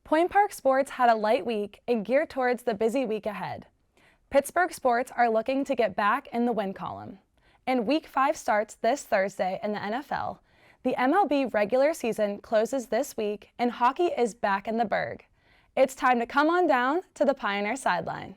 Point Park sports had a light week and geared towards the busy week ahead. Pittsburgh sports are looking to get back in the win column. And Week 5 starts this Thursday in the NFL. The MLB regular season closes this week and hockey is back in the Burgh. It's time to come on down to the Pioneer Sideline.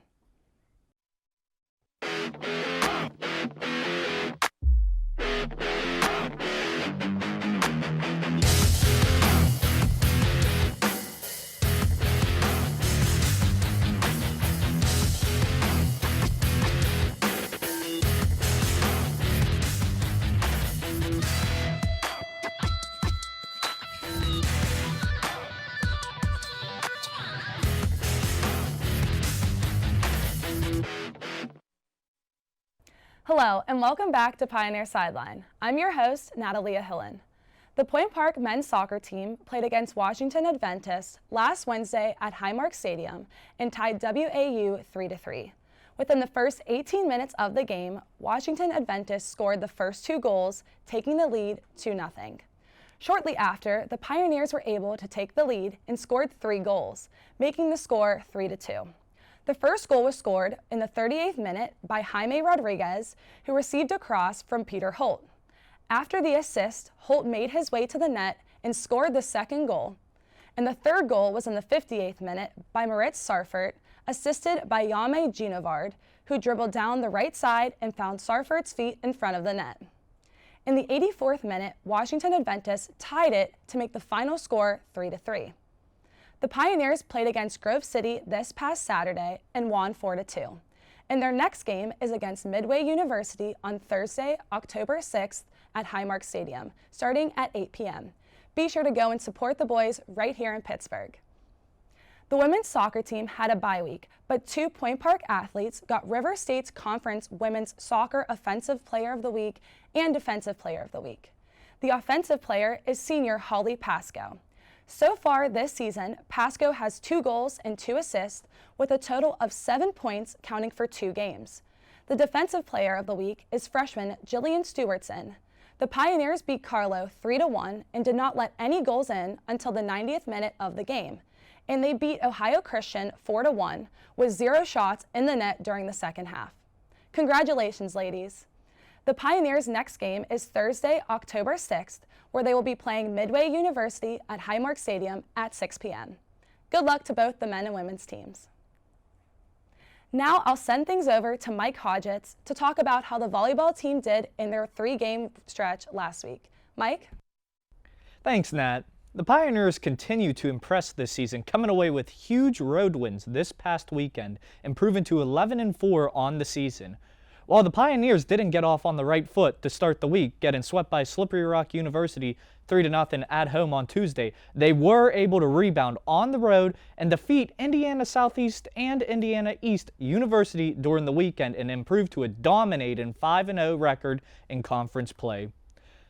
Hello and welcome back to Pioneer Sideline. I'm your host, Natalia Hillen. The Point Park men's soccer team played against Washington Adventist last Wednesday at Highmark Stadium and tied WAU 3-3. Within the first 18 minutes of the game, Washington Adventist scored the first 2 goals, taking the lead 2-0. Shortly after, the Pioneers were able to take the lead and scored 3 goals, making the score 3-2. The first goal was scored in the 38th minute by Jaime Rodriguez, who received a cross from Peter Holt. After the assist, Holt made his way to the net and scored the second goal. And the third goal was in the 58th minute by Moritz Sarfert, assisted by Jaume Ginovard, who dribbled down the right side and found Sarfert's feet in front of the net. In the 84th minute, Washington Adventist tied it to make the final score 3-3. The Pioneers played against Grove City this past Saturday and won 4-2. And their next game is against Midway University on Thursday, October 6th at Highmark Stadium, starting at 8 p.m. Be sure to go and support the boys right here in Pittsburgh. The women's soccer team had a bye week, but 2 Point Park athletes got River State's Conference Women's Soccer Offensive Player of the Week and Defensive Player of the Week. The offensive player is senior Holly Pasco. So far this season, Pasco has 2 goals and 2 assists with a total of 7 points counting for 2 games. The defensive player of the week is freshman Jillian Stewartson. The Pioneers beat Carlo 3-1 and did not let any goals in until the 90th minute of the game. And they beat Ohio Christian 4-1 with 0 shots in the net during the second half. Congratulations, ladies. The Pioneers' next game is Thursday, October 6th, where they will be playing Midway University at Highmark Stadium at 6 p.m. Good luck to both the men and women's teams. Now I'll send things over to Mike Hodgetts to talk about how the volleyball team did in their 3-game stretch last week. Mike? Thanks, Nat. The Pioneers continue to impress this season, coming away with huge road wins this past weekend, improving to 11-4 on the season. While the Pioneers didn't get off on the right foot to start the week, getting swept by Slippery Rock University 3-0 at home on Tuesday, they were able to rebound on the road and defeat Indiana Southeast and Indiana East University during the weekend and improve to a dominating 5-0 record in conference play.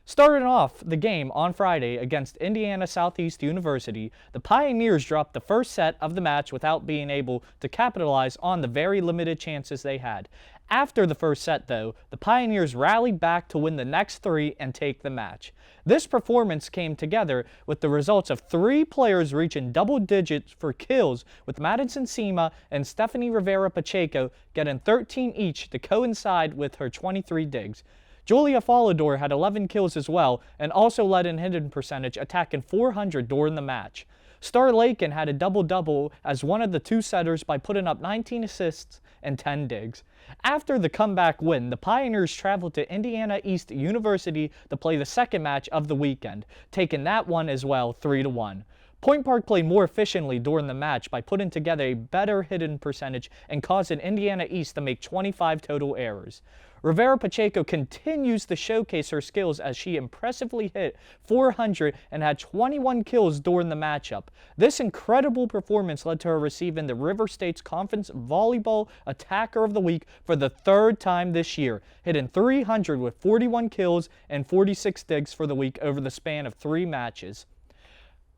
Starting off the game on Friday against Indiana Southeast University, the Pioneers dropped the first set of the match without being able to capitalize on the very limited chances they had. After the first set, though, the Pioneers rallied back to win the next 3 and take the match. This performance came together with the results of 3 players reaching double digits for kills, with Madison Sema and Stephanie Rivera Pacheco getting 13 each to coincide with her 23 digs. Julia Follador had 11 kills as well and also led in hitting percentage, attacking .400 during the match. Star Lakin had a double-double as one of the 2 setters by putting up 19 assists and 10 digs. After the comeback win, the Pioneers traveled to Indiana East University to play the second match of the weekend, taking that one as well 3-1. Point Park played more efficiently during the match by putting together a better hitting percentage and causing Indiana East to make 25 total errors. Rivera Pacheco continues to showcase her skills as she impressively hit .400 and had 21 kills during the matchup. This incredible performance led to her receiving the River State's Conference Volleyball Attacker of the Week for the 3rd time this year, hitting .300 with 41 kills and 46 digs for the week over the span of 3 matches.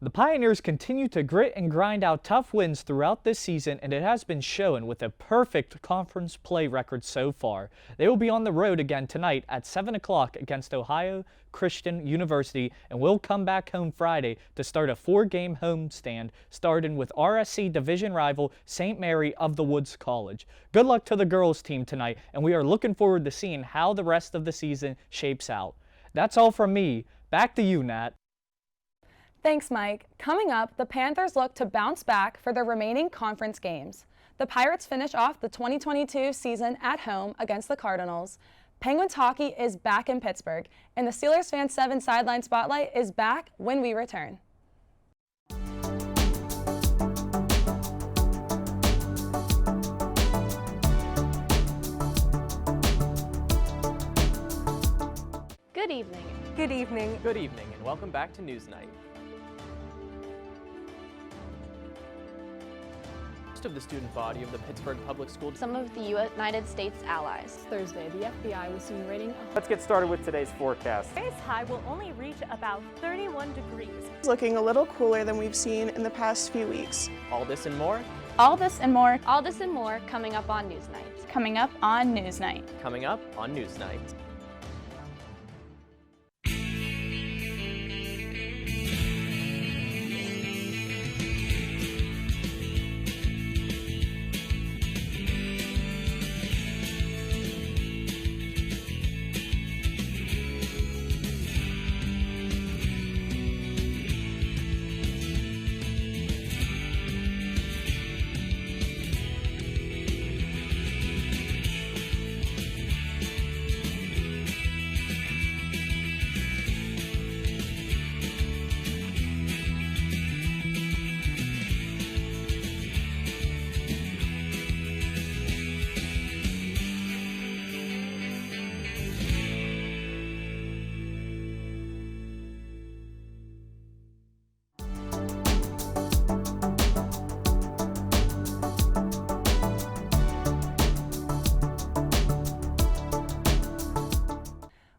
The Pioneers continue to grit and grind out tough wins throughout this season, and it has been shown with a perfect conference play record so far. They will be on the road again tonight at 7 o'clock against Ohio Christian University, and will come back home Friday to start a 4-game homestand, starting with RSC division rival St. Mary of the Woods College. Good luck to the girls team tonight, and we are looking forward to seeing how the rest of the season shapes out. That's all from me. Back to you, Nat. Thanks, Mike. Coming up, the Panthers look to bounce back for their remaining conference games. The Pirates finish off the 2022 season at home against the Cardinals. Penguins hockey is back in Pittsburgh, and the Steelers Fan 7 Sideline Spotlight is back when we return. Good evening. Good evening. Good evening, and welcome back to Newsnight. Most of the student body of the Pittsburgh Public School. Some of the United States allies. Thursday, the FBI was seen raiding. Let's get started with today's forecast. Today's high will only reach about 31 degrees. It's looking a little cooler than we've seen in the past few weeks. All this and more. All this and more. All this and more coming up on Newsnight. Coming up on Newsnight. Coming up on Newsnight.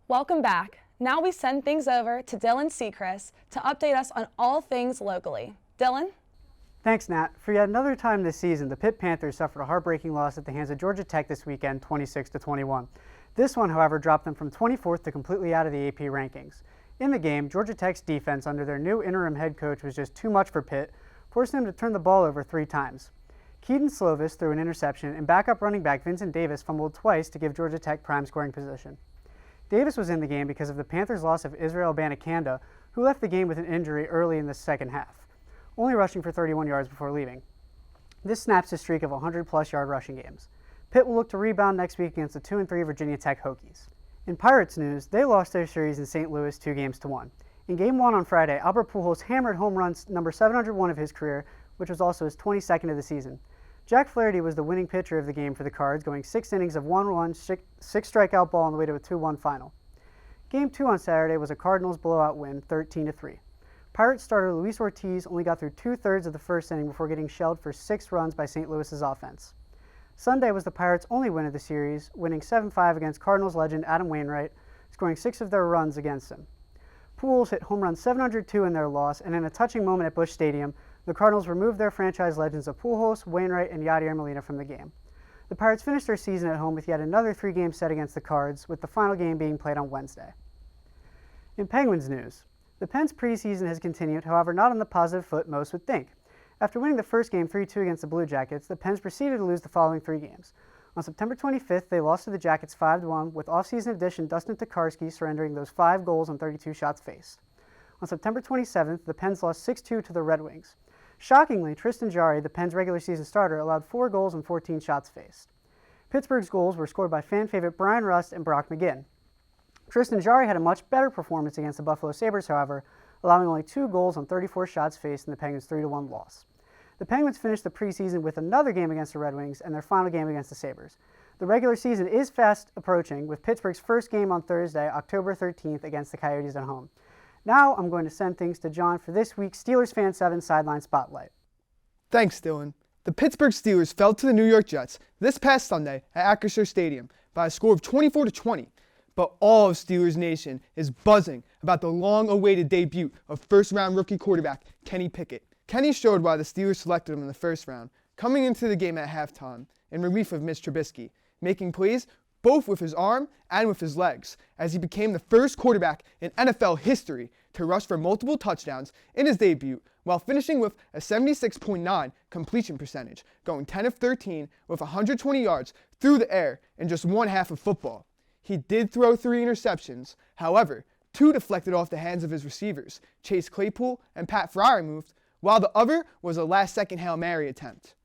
Welcome back. Now we send things over to Dylan Sechrist to update us on all things locally. Dylan? Thanks, Nat. For yet another time this season, the Pitt Panthers suffered a heartbreaking loss at the hands of Georgia Tech this weekend, 26-21. This one, however, dropped them from 24th to completely out of the AP rankings. In the game, Georgia Tech's defense under their new interim head coach was just too much for Pitt, forcing them to turn the ball over 3 times. Keaton Slovis threw an interception, and backup running back Vincent Davis fumbled twice to give Georgia Tech prime scoring position. Davis was in the game because of the Panthers' loss of Israel Abanikanda, who left the game with an injury early in the second half, only rushing for 31 yards before leaving. This snaps his streak of 100-plus yard rushing games. Pitt will look to rebound next week against the 2-3 Virginia Tech Hokies. In Pirates news, they lost their series in St. Louis 2-1. In Game 1 on Friday, Albert Pujols hammered home runs number 701 of his career, which was also his 22nd of the season. Jack Flaherty was the winning pitcher of the game for the Cards, going 6 innings of 1-1, 6 strikeout ball on the way to a 2-1 final. Game 2 on Saturday was a Cardinals blowout win, 13-3. Pirates starter Luis Ortiz only got through 2/3 of the first inning before getting shelled for 6 runs by St. Louis's offense. Sunday was the Pirates' only win of the series, winning 7-5 against Cardinals legend Adam Wainwright, scoring 6 of their runs against him. Pujols hit home run 702 in their loss, and in a touching moment at Busch Stadium, the Cardinals removed their franchise legends of Pujols, Wainwright, and Yadier Molina from the game. The Pirates finished their season at home with yet another 3-game set against the Cards, with the final game being played on Wednesday. In Penguins news, the Pens' preseason has continued, however not on the positive foot most would think. After winning the first game 3-2 against the Blue Jackets, the Pens proceeded to lose the following 3 games. On September 25th, they lost to the Jackets 5-1, with off-season addition Dustin Tokarski surrendering those 5 goals on 32 shots faced. On September 27th, the Pens lost 6-2 to the Red Wings. Shockingly, Tristan Jarry, the Pens' regular season starter, allowed 4 goals and 14 shots faced. Pittsburgh's goals were scored by fan favorite Brian Rust and Brock McGinn. Tristan Jarry had a much better performance against the Buffalo Sabres, however, allowing only 2 goals on 34 shots faced in the Penguins' 3-1 loss. The Penguins finished the preseason with another game against the Red Wings and their final game against the Sabres. The regular season is fast approaching, with Pittsburgh's first game on Thursday, October 13th, against the Coyotes at home. Now I'm going to send things to John for this week's Steelers Fan 7 Sideline Spotlight. Thanks, Dylan. The Pittsburgh Steelers fell to the New York Jets this past Sunday at Acrisure Stadium by a score of 24-20. but all of Steelers Nation is buzzing about the long-awaited debut of first-round rookie quarterback Kenny Pickett. Kenny showed why the Steelers selected him in the first round, coming into the game at halftime in relief of Mitch Trubisky, making plays both with his arm and with his legs, as he became the first quarterback in NFL history to rush for multiple touchdowns in his debut, while finishing with a 76.9 completion percentage, going 10 of 13 with 120 yards through the air in just one half of football. He did throw 3 interceptions, however, 2 deflected off the hands of his receivers, Chase Claypool and Pat Freiermuth, while the other was a last-second Hail Mary attempt.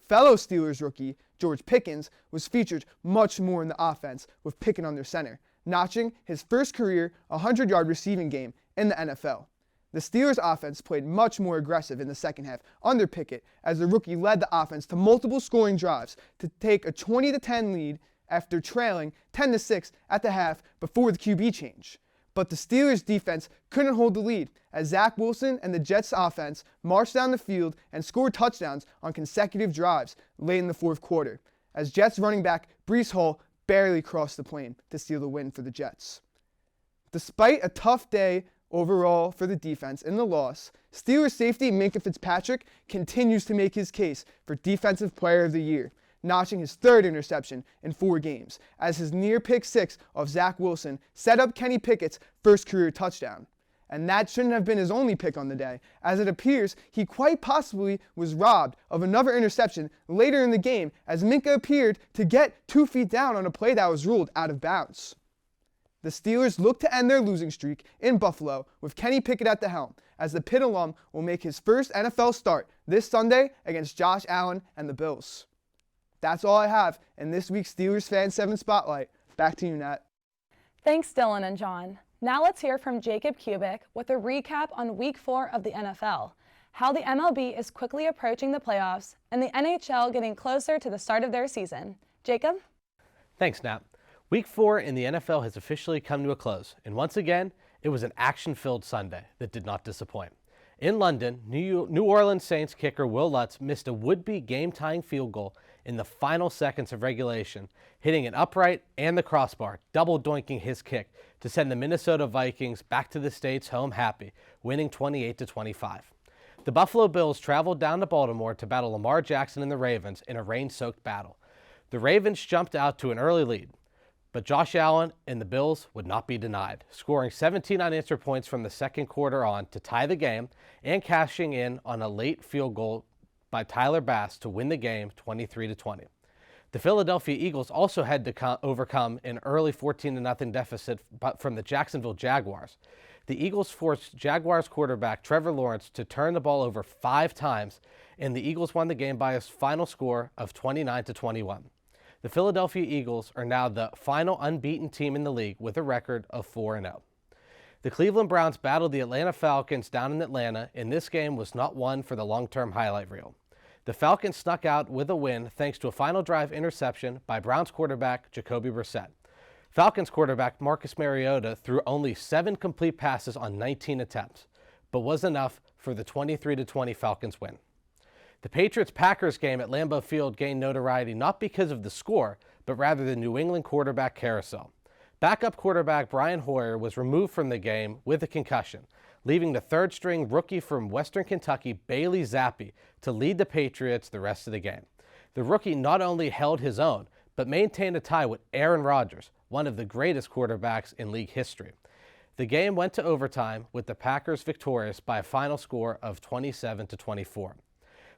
Fellow Steelers rookie George Pickens was featured much more in the offense with Pickett under center, notching his first career 100-yard receiving game in the NFL. The Steelers offense played much more aggressive in the second half under Pickett as the rookie led the offense to multiple scoring drives to take a 20-10 lead after trailing 10-6 at the half before the QB change. But the Steelers defense couldn't hold the lead as Zach Wilson and the Jets offense marched down the field and scored touchdowns on consecutive drives late in the fourth quarter, as Jets running back Breece Hall barely crossed the plane to steal the win for the Jets. Despite a tough day overall for the defense in the loss, Steelers safety Minkah Fitzpatrick continues to make his case for Defensive Player of the Year, notching his 3rd interception in 4 games, as his near pick 6 of Zach Wilson set up Kenny Pickett's first career touchdown. And that shouldn't have been his only pick on the day, as it appears he quite possibly was robbed of another interception later in the game, as Minkah appeared to get 2 feet down on a play that was ruled out of bounds. The Steelers look to end their losing streak in Buffalo with Kenny Pickett at the helm, as the Pitt alum will make his first NFL start this Sunday against Josh Allen and the Bills. That's all I have in this week's Steelers Fan 7 Spotlight. Back to you, Nat. Thanks, Dylan and John. Now let's hear from Jacob Kubik with a recap on Week 4 of the NFL, how the MLB is quickly approaching the playoffs, and the NHL getting closer to the start of their season. Jacob? Thanks, Nat. Week 4 in the NFL has officially come to a close, and once again, it was an action-filled Sunday that did not disappoint. In London, New Orleans Saints kicker Will Lutz missed a would-be game-tying field goal in the final seconds of regulation, hitting an upright and the crossbar, double doinking his kick to send the Minnesota Vikings back to the States home happy, winning 28-25. The Buffalo Bills traveled down to Baltimore to battle Lamar Jackson and the Ravens in a rain-soaked battle. The Ravens jumped out to an early lead, but Josh Allen and the Bills would not be denied, scoring 17 unanswered points from the second quarter on to tie the game and cashing in on a late field goal by Tyler Bass to win the game 23-20. The Philadelphia Eagles also had to overcome an early 14-0 deficit from the Jacksonville Jaguars. The Eagles forced Jaguars quarterback Trevor Lawrence to turn the ball over 5 times, and the Eagles won the game by a final score of 29-21. The Philadelphia Eagles are now the final unbeaten team in the league with a record of 4-0. The Cleveland Browns battled the Atlanta Falcons down in Atlanta, and this game was not one for the long-term highlight reel. The Falcons snuck out with a win thanks to a final drive interception by Browns quarterback Jacoby Brissett. Falcons quarterback Marcus Mariota threw only 7 complete passes on 19 attempts, but was enough for the 23-20 Falcons win. The Patriots-Packers game at Lambeau Field gained notoriety not because of the score, but rather the New England quarterback carousel. Backup quarterback Brian Hoyer was removed from the game with a concussion, leaving the third-string rookie from Western Kentucky, Bailey Zappi, to lead the Patriots the rest of the game. The rookie not only held his own, but maintained a tie with Aaron Rodgers, one of the greatest quarterbacks in league history. The game went to overtime, with the Packers victorious by a final score of 27-24.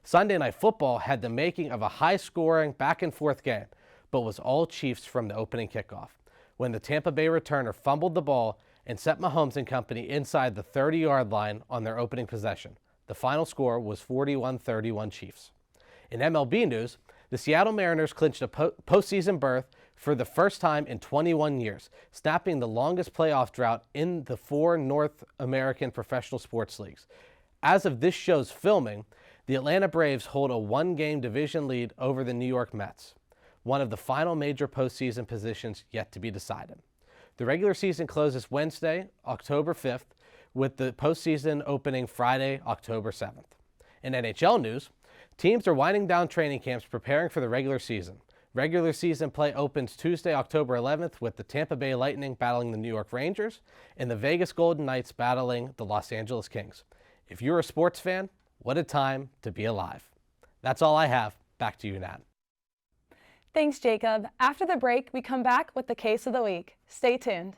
Sunday Night Football had the making of a high-scoring, back-and-forth game, but was all Chiefs from the opening kickoff, when the Tampa Bay returner fumbled the ball and set Mahomes and company inside the 30-yard line on their opening possession. The final score was 41-31 Chiefs. In MLB news, the Seattle Mariners clinched a postseason berth for the first time in 21 years, snapping the longest playoff drought in the 4 North American professional sports leagues. As of this show's filming, the Atlanta Braves hold a 1-game division lead over the New York Mets, one of the final major postseason positions yet to be decided. The regular season closes Wednesday, October 5th, with the postseason opening Friday, October 7th. In NHL news, teams are winding down training camps preparing for the regular season. Regular season play opens Tuesday, October 11th with the Tampa Bay Lightning battling the New York Rangers and the Vegas Golden Knights battling the Los Angeles Kings. If you're a sports fan, what a time to be alive. That's all I have. Back to you, Nat. Thanks, Jacob. After the break, we come back with the case of the week. Stay tuned.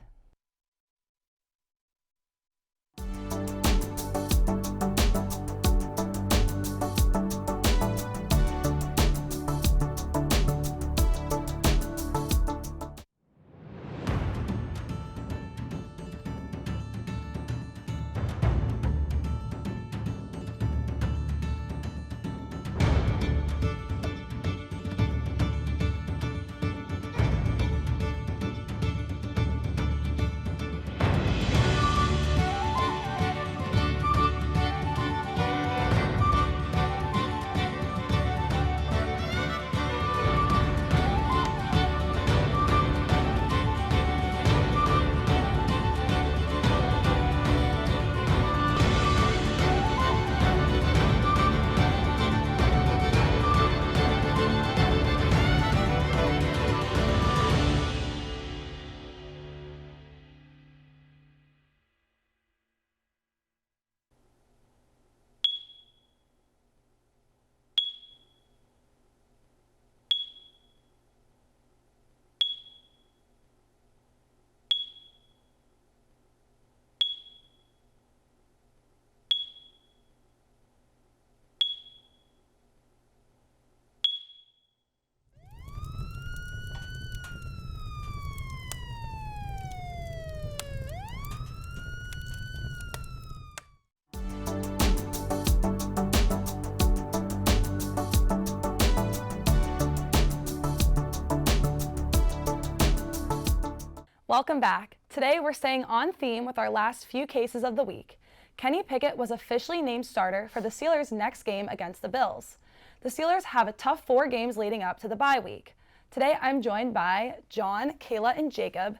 Welcome back. Today we're staying on theme with our last few cases of the week. Kenny Pickett was officially named starter for the Steelers' next game against the Bills. The Steelers have a tough 4 games leading up to the bye week. Today I'm joined by John, Kayla, and Jacob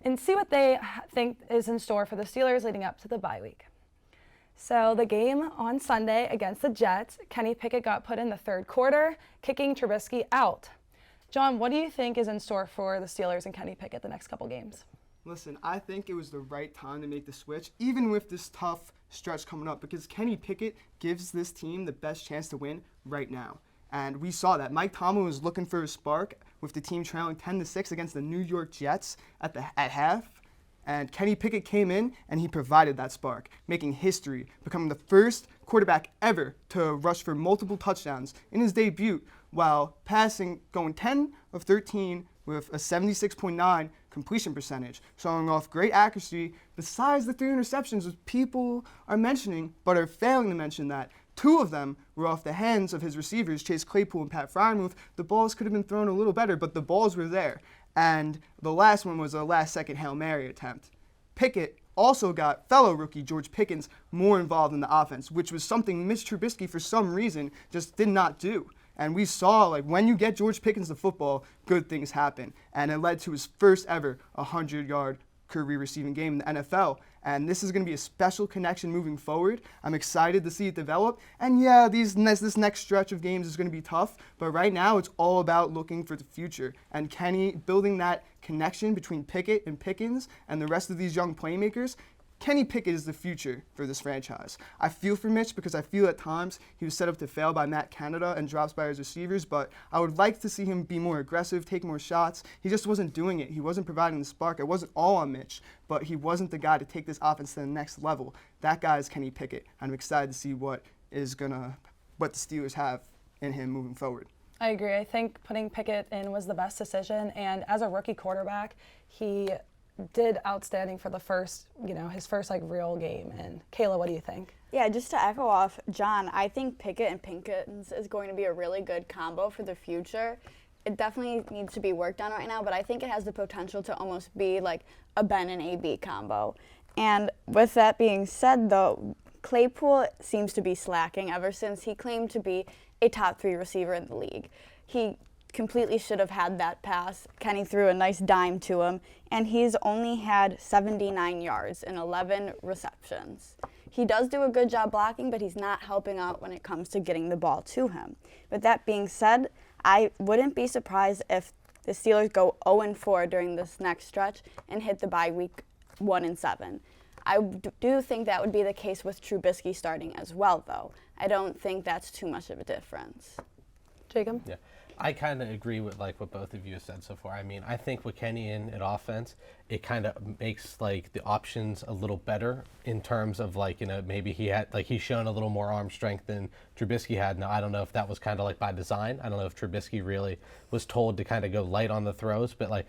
and see what they think is in store for the Steelers leading up to the bye week. So the game on Sunday against the Jets, Kenny Pickett got put in the 3rd quarter, kicking Trubisky out. John, what do you think is in store for the Steelers and Kenny Pickett the next couple games? Listen, I think it was the right time to make the switch, even with this tough stretch coming up, because Kenny Pickett gives this team the best chance to win right now. And we saw that. Mike Tomlin was looking for a spark with the team trailing 10-6 against the New York Jets at half. And Kenny Pickett came in and he provided that spark, making history, becoming the first quarterback ever to rush for multiple touchdowns in his debut, while going 10 of 13 with a 76.9 completion percentage, showing off great accuracy besides the 3 interceptions which people are mentioning but are failing to mention that 2 of them were off the hands of his receivers, Chase Claypool and Pat Frymuth. The balls could have been thrown a little better, but the balls were there. And the last one was a last-second Hail Mary attempt. Pickett also got fellow rookie George Pickens more involved in the offense, which was something Mitch Trubisky, for some reason, just did not do. And we saw, when you get George Pickens the football, good things happen. And it led to his first ever 100-yard career receiving game in the NFL. And this is going to be a special connection moving forward. I'm excited to see it develop. And yeah, this next stretch of games is going to be tough. But right now, it's all about looking for the future. And Kenny building that connection between Pickett and Pickens and the rest of these young playmakers. Kenny Pickett is the future for this franchise. I feel for Mitch because I feel at times he was set up to fail by Matt Canada and drops by his receivers, but I would like to see him be more aggressive, take more shots. He just wasn't doing it. He wasn't providing the spark. It wasn't all on Mitch, but he wasn't the guy to take this offense to the next level. That guy is Kenny Pickett. I'm excited to see what the Steelers have in him moving forward. I agree. I think putting Pickett in was the best decision, and as a rookie quarterback, he did outstanding for the first, his first real game. And Kayla, what do you think? Yeah, just to echo off John, I think Pickett and Pinkins is going to be a really good combo for the future. It definitely needs to be worked on right now, but I think it has the potential to almost be like a Ben and AB combo. And with that being said, though, Claypool seems to be slacking ever since he claimed to be a top 3 receiver in the league. He completely should have had that pass. Kenny threw a nice dime to him, and he's only had 79 yards and 11 receptions. He does do a good job blocking, but he's not helping out when it comes to getting the ball to him. With that being said, I wouldn't be surprised if the Steelers go 0-4 during this next stretch and hit the bye week 1-7. I do think that would be the case with Trubisky starting as well, though. I don't think that's too much of a difference. Jacob? Yeah. I kind of agree with like what both of you have said so far. I mean, I think with Kenny in at offense, it kind of makes like the options a little better in terms of like, you know, maybe he's shown a little more arm strength than Trubisky had. Now, I don't know if that was kind of like by design. I don't know if Trubisky really was told to kind of go light on the throws, but like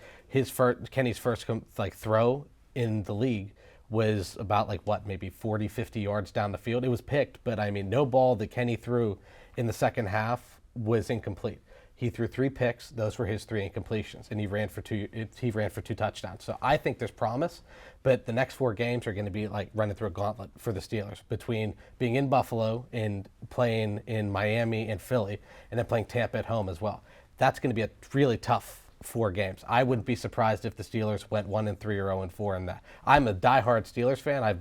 Kenny's first throw in the league was about like maybe 40, 50 yards down the field. It was picked, but I mean, no ball that Kenny threw in the second half was incomplete. He threw 3 picks. Those were his 3 incompletions, and he ran for 2 touchdowns. So I think there's promise, but the next 4 games are going to be like running through a gauntlet for the Steelers between being in Buffalo and playing in Miami and Philly, and then playing Tampa at home as well. That's going to be a really tough 4 games. I wouldn't be surprised if the Steelers went 1-3 or 0-4 in that. I'm a diehard Steelers fan.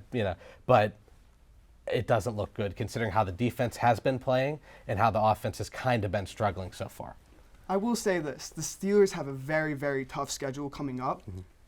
But it doesn't look good considering how the defense has been playing and how the offense has kind of been struggling so far. I will say this, the Steelers have a very, very tough schedule coming up,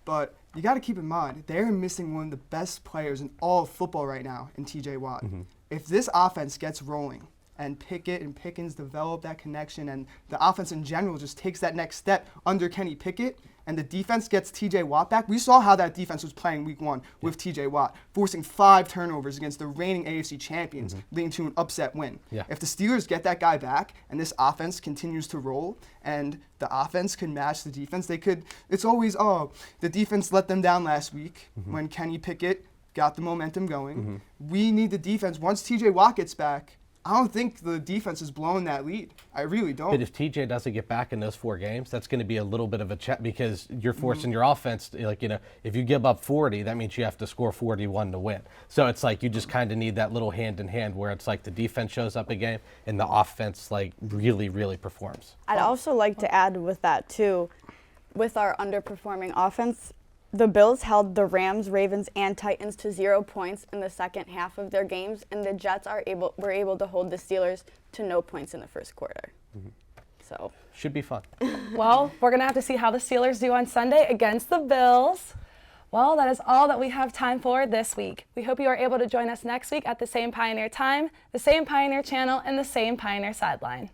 but you got to keep in mind, they're missing one of the best players in all of football right now in TJ Watt. If this offense gets rolling and Pickett and Pickens develop that connection and the offense in general just takes that next step under Kenny Pickett and the defense gets TJ Watt back, we saw how that defense was playing week 1 with TJ Watt, forcing 5 turnovers against the reigning AFC champions, leading to an upset win. Yeah. If the Steelers get that guy back and this offense continues to roll and the offense can match the defense, it's always, the defense let them down last week when Kenny Pickett got the momentum going. We need the defense. Once TJ Watt gets back, I don't think the defense is blowing that lead. I really don't. But if TJ doesn't get back in those 4 games, that's going to be a little bit of a check because you're forcing your offense, if you give up 40, that means you have to score 41 to win. So it's like you just kind of need that little hand in hand where it's like the defense shows up a game and the offense like really, really performs. I'd also like to add with that too, with our underperforming offense, the Bills held the Rams, Ravens, and Titans to 0 points in the second half of their games, and the Jets were able to hold the Steelers to no points in the first quarter. So should be fun. Well, we're going to have to see how the Steelers do on Sunday against the Bills. Well, that is all that we have time for this week. We hope you are able to join us next week at the same Pioneer time, the same Pioneer channel, and the same Pioneer sideline.